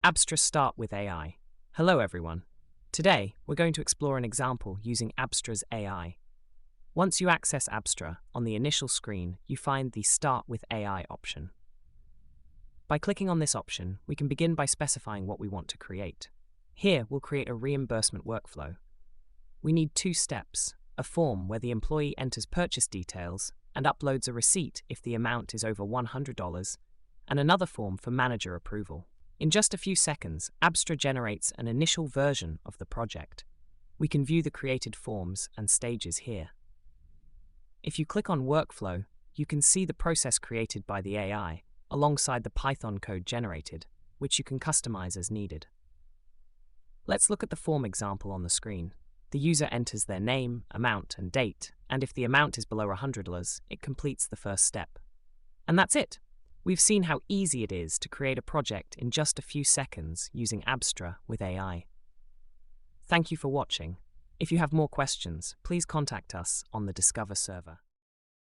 Abstra Start with AI. Hello everyone. Today, we're going to explore an example using Abstra's AI. Once you access Abstra, on the initial screen, you find the Start with AI option. By clicking on this option, we can begin by specifying what we want to create. Here, we'll create a reimbursement workflow. We need two steps: a form where the employee enters purchase details and uploads a receipt if the amount is over $100, and another form for manager approval. In just a few seconds, Abstra generates an initial version of the project. We can view the created forms and stages here. If you click on Workflow, you can see the process created by the AI, alongside the Python code generated, which you can customize as needed. Let's look at the form example on the screen. The user enters their name, amount, and date, and if the amount is below $100, it completes the first step. And that's it! We've seen how easy it is to create a project in just a few seconds using Abstra with AI. Thank you for watching. If you have more questions, please contact us on the Discover server.